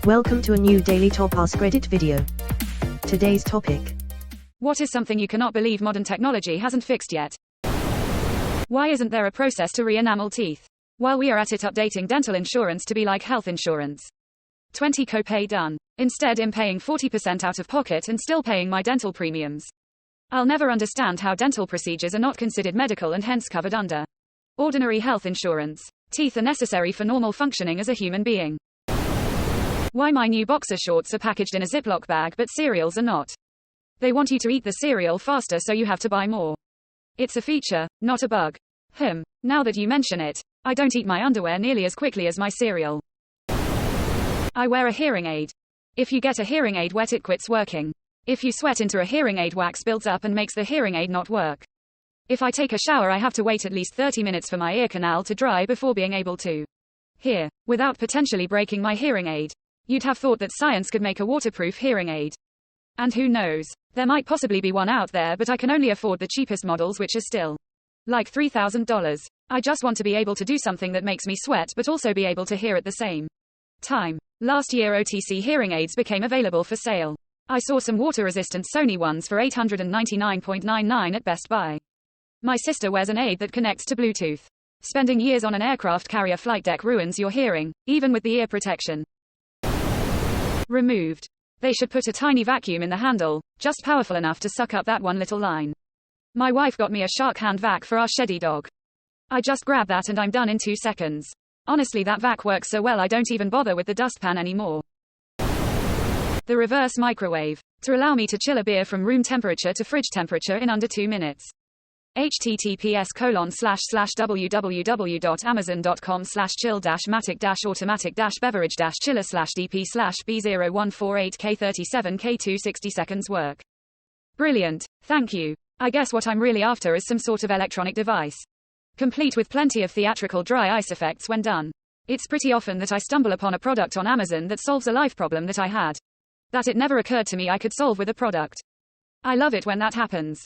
Welcome to a new Daily Top Askreddit video. Today's topic. What is something you cannot believe modern technology hasn't fixed yet? Why isn't there a process to re-enamel teeth? While we are at it, updating dental insurance to be like health insurance. 20 copay done. Instead I'm paying 40% out of pocket and still paying my dental premiums. I'll never understand how dental procedures are not considered medical and hence covered under ordinary health insurance. Teeth are necessary for normal functioning as a human being. Why my new boxer shorts are packaged in a Ziploc bag but cereals are not. They want you to eat the cereal faster so you have to buy more. It's a feature, not a bug. Now that you mention it, I don't eat my underwear nearly as quickly as my cereal. I wear a hearing aid. If you get a hearing aid wet, it quits working. If you sweat into a hearing aid, wax builds up and makes the hearing aid not work. If I take a shower, I have to wait at least 30 minutes for my ear canal to dry before being able to hear, without potentially breaking my hearing aid. You'd have thought that science could make a waterproof hearing aid. And who knows, there might possibly be one out there, but I can only afford the cheapest models, which are still like $3,000. I just want to be able to do something that makes me sweat but also be able to hear at the same time. Last year OTC hearing aids became available for sale. I saw some water-resistant Sony ones for $899.99 at Best Buy. My sister wears an aid that connects to Bluetooth. Spending years on an aircraft carrier flight deck ruins your hearing, even with the ear protection removed. They should put a tiny vacuum in the handle, just powerful enough to suck up that one little line. My wife got me a shark hand vac for our sheddy dog. I just grab that and I'm done in 2 seconds. Honestly, that vac works so well I don't even bother with the dustpan anymore. The reverse microwave. To allow me to chill a beer from room temperature to fridge temperature in under 2 minutes. https://www.amazon.com/chill-matic-automatics-beverage-chiller/dp/B0148K37K2 60 seconds work. Brilliant. Thank you. I guess what I'm really after is some sort of electronic device. Complete with plenty of theatrical dry ice effects when done. It's pretty often that I stumble upon a product on Amazon that solves a life problem that I had. That it never occurred to me I could solve with a product. I love it when that happens.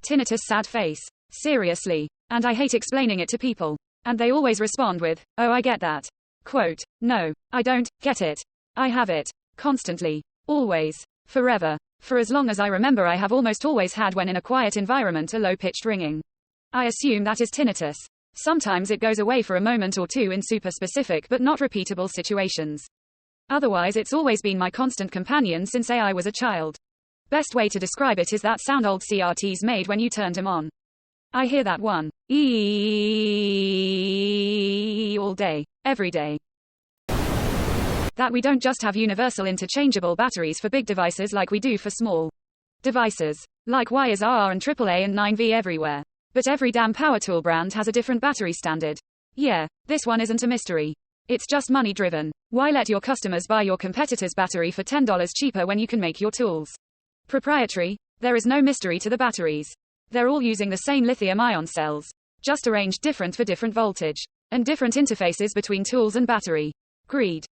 Tinnitus sad face. Seriously. And I hate explaining it to people. And they always respond with, "Oh, I get that." Quote, "No, I don't get it. I have it. Constantly. Always. Forever. For as long as I remember, I have almost always had, when in a quiet environment, a low-pitched ringing. I assume that is tinnitus. Sometimes it goes away for a moment or two in super specific but not repeatable situations. Otherwise it's always been my constant companion since I was a child. Best way to describe it is that sound old CRTs made when you turned them on. I hear that one eeeeee all day, every day. That we don't just have universal interchangeable batteries for big devices like we do for small devices. Like why is RR and AAA and 9V everywhere? But every damn power tool brand has a different battery standard. Yeah, this one isn't a mystery. It's just money driven. Why let your customers buy your competitor's battery for $10 cheaper when you can make your tools proprietary? There is no mystery to the batteries. They're all using the same lithium-ion cells, just arranged different for different voltage, and different interfaces between tools and battery. Agreed.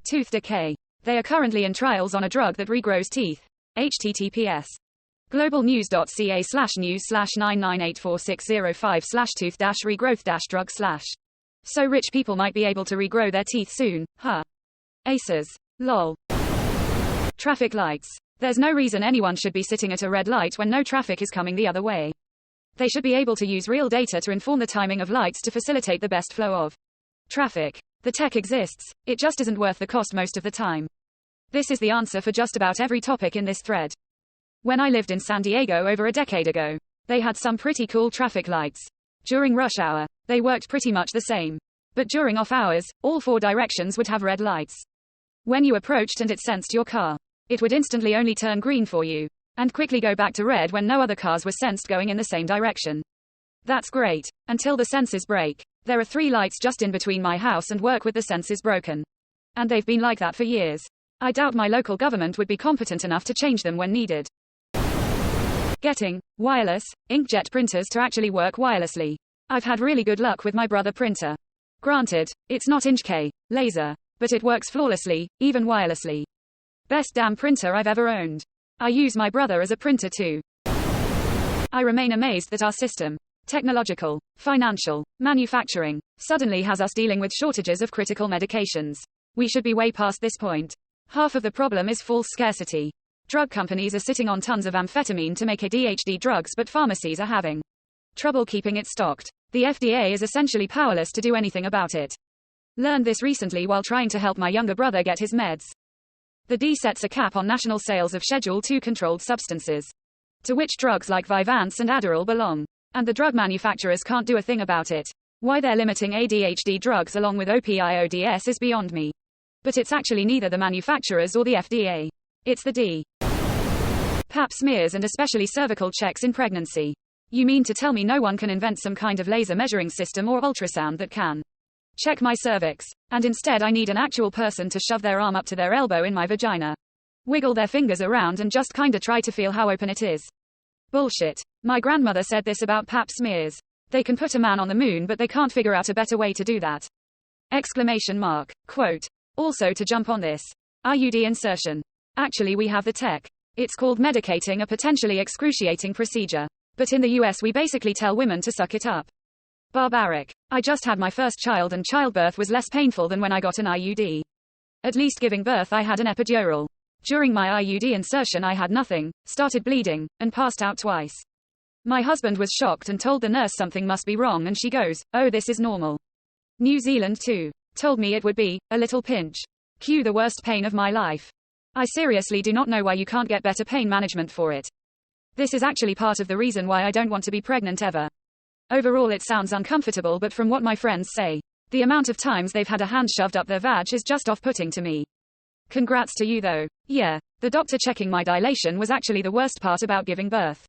Tooth decay. They are currently in trials on a drug that regrows teeth. https globalnews.ca/news/9984605/tooth-regrowth-drug/. So rich people might be able to regrow their teeth soon, huh? Aces. Lol. Traffic lights. There's no reason anyone should be sitting at a red light when no traffic is coming the other way. They should be able to use real data to inform the timing of lights to facilitate the best flow of traffic. The tech exists, it just isn't worth the cost most of the time. This is the answer for just about every topic in this thread. When I lived in San Diego over a decade ago, they had some pretty cool traffic lights. During rush hour, they worked pretty much the same. But during off hours, all 4 directions would have red lights. When you approached and it sensed your car, it would instantly only turn green for you, and quickly go back to red when no other cars were sensed going in the same direction. That's great, until the sensors break. There are 3 lights just in between my house and work with the sensors broken. And they've been like that for years. I doubt my local government would be competent enough to change them when needed. Getting wireless inkjet printers to actually work wirelessly. I've had really good luck with my Brother printer. Granted, it's not Inch-K laser, but it works flawlessly, even wirelessly. Best damn printer I've ever owned. I use my Brother as a printer too. I remain amazed that our system technological, financial, manufacturing, suddenly has us dealing with shortages of critical medications. We should be way past this point. Half of the problem is false scarcity. Drug companies are sitting on tons of amphetamine to make ADHD drugs, but pharmacies are having trouble keeping it stocked. The FDA is essentially powerless to do anything about it. Learned this recently while trying to help my younger brother get his meds. The D sets a cap on national sales of Schedule II controlled substances, to which drugs like Vyvanse and Adderall belong. And the drug manufacturers can't do a thing about it. Why they're limiting ADHD drugs along with opioids is beyond me. But it's actually neither the manufacturers or the FDA. It's the D. Pap smears and especially cervical checks in pregnancy. You mean to tell me no one can invent some kind of laser measuring system or ultrasound that can check my cervix, and instead I need an actual person to shove their arm up to their elbow in my vagina, wiggle their fingers around and just kinda try to feel how open it is? Bullshit. My grandmother said this about pap smears. They can put a man on the moon, but they can't figure out a better way to do that. Exclamation mark. Quote. Also to jump on this IUD insertion. Actually we have the tech. It's called medicating a potentially excruciating procedure. But in the US we basically tell women to suck it up. Barbaric. I just had my first child and childbirth was less painful than when I got an IUD. At least giving birth I had an epidural. During my IUD insertion I had nothing, started bleeding, and passed out twice. My husband was shocked and told the nurse something must be wrong, and she goes, "Oh, this is normal." New Zealand too. Told me it would be a little pinch. Cue the worst pain of my life. I seriously do not know why you can't get better pain management for it. This is actually part of the reason why I don't want to be pregnant ever. Overall it sounds uncomfortable, but from what my friends say, the amount of times they've had a hand shoved up their vag is just off-putting to me. Congrats to you though. Yeah, the doctor checking my dilation was actually the worst part about giving birth.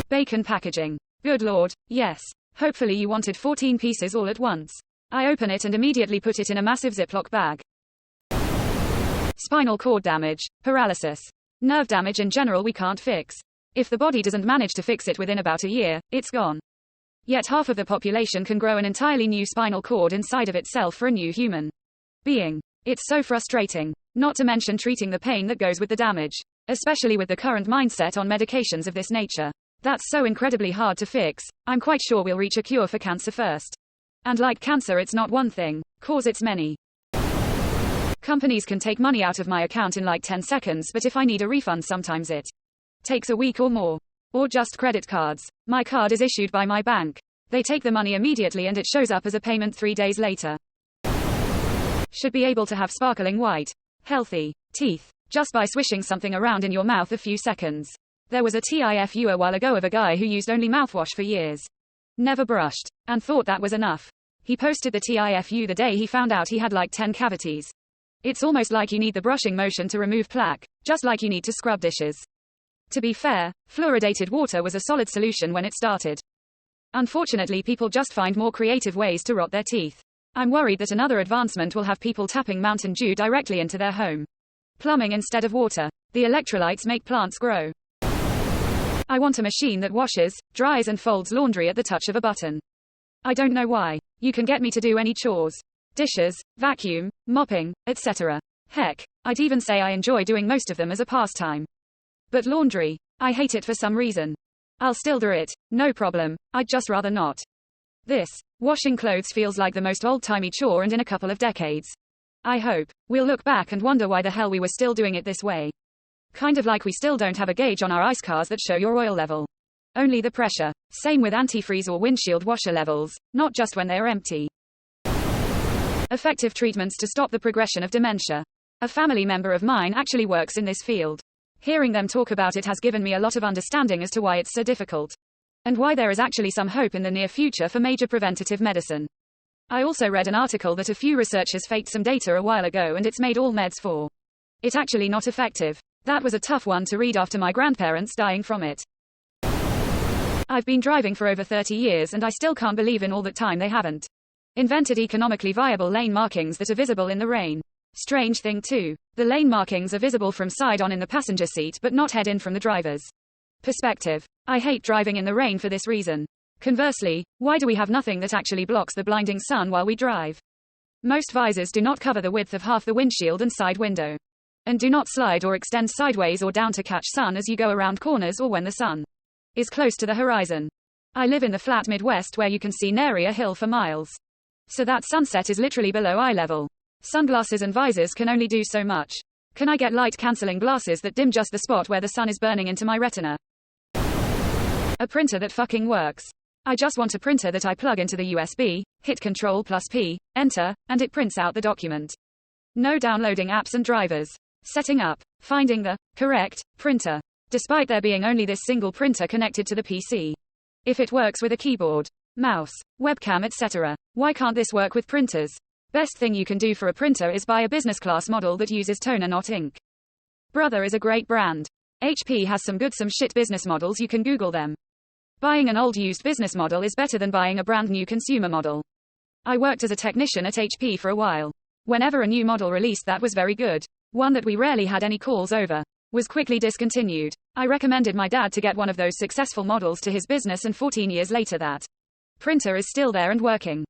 Bacon packaging. Good lord, yes. Hopefully you wanted 14 pieces all at once. I open it and immediately put it in a massive Ziploc bag. Spinal cord damage, paralysis, nerve damage in general we can't fix. If the body doesn't manage to fix it within about a year, it's gone. Yet half of the population can grow an entirely new spinal cord inside of itself for a new human being. It's so frustrating. Not to mention treating the pain that goes with the damage. Especially with the current mindset on medications of this nature. That's so incredibly hard to fix. I'm quite sure we'll reach a cure for cancer first. And like cancer, it's not one thing, cause it's many. Companies can take money out of my account in like 10 seconds, but if I need a refund sometimes it takes a week or more. Or just credit cards. My card is issued by my bank. They take the money immediately and it shows up as a payment 3 days later. Should be able to have sparkling white, healthy teeth just by swishing something around in your mouth a few seconds. There was a TIFU a while ago of a guy who used only mouthwash for years. Never brushed. And thought that was enough. He posted the TIFU the day he found out he had like 10 cavities. It's almost like you need the brushing motion to remove plaque, just like you need to scrub dishes. To be fair, fluoridated water was a solid solution when it started. Unfortunately, people just find more creative ways to rot their teeth. I'm worried that another advancement will have people tapping Mountain Dew directly into their home. Plumbing instead of water. The electrolytes make plants grow. I want a machine that washes, dries and folds laundry at the touch of a button. I don't know why. You can get me to do any chores. Dishes, vacuum, mopping, etc. Heck, I'd even say I enjoy doing most of them as a pastime. But laundry, I hate it for some reason. I'll still do it, no problem, I'd just rather not. This, washing clothes feels like the most old-timey chore, and in a couple of decades, I hope, we'll look back and wonder why the hell we were still doing it this way. Kind of like we still don't have a gauge on our ice cars that show your oil level. Only the pressure. Same with antifreeze or windshield washer levels, not just when they are empty. Effective treatments to stop the progression of dementia. A family member of mine actually works in this field. Hearing them talk about it has given me a lot of understanding as to why it's so difficult. And why there is actually some hope in the near future for major preventative medicine. I also read an article that a few researchers faked some data a while ago and it's made all meds for it actually not effective. That was a tough one to read after my grandparents dying from it. I've been driving for over 30 years and I still can't believe in all that time they haven't invented economically viable lane markings that are visible in the rain. Strange thing too, the lane markings are visible from side on in the passenger seat but not head in from the driver's perspective. I hate driving in the rain for this reason. Conversely, why do we have nothing that actually blocks the blinding sun while we drive? Most visors do not cover the width of half the windshield and side window. And do not slide or extend sideways or down to catch sun as you go around corners or when the sun is close to the horizon. I live in the flat Midwest where you can see nary a hill for miles. So that sunset is literally below eye level. Sunglasses and visors can only do so much. Can I get light-canceling glasses that dim just the spot where the sun is burning into my retina? A printer that fucking works. I just want a printer that I plug into the USB, hit Ctrl+P, enter, and it prints out the document. No downloading apps and drivers. Setting up. Finding the correct printer. Despite there being only this single printer connected to the PC. If it works with a keyboard, mouse, webcam, etc., why can't this work with printers? Best thing you can do for a printer is buy a business class model that uses toner, not ink. Brother is a great brand. HP has some good some shit business models, you can Google them. Buying an old used business model is better than buying a brand new consumer model. I worked as a technician at HP for a while. Whenever a new model released that was very good, one that we rarely had any calls over, was quickly discontinued. I recommended my dad to get one of those successful models to his business, and 14 years later that printer is still there and working.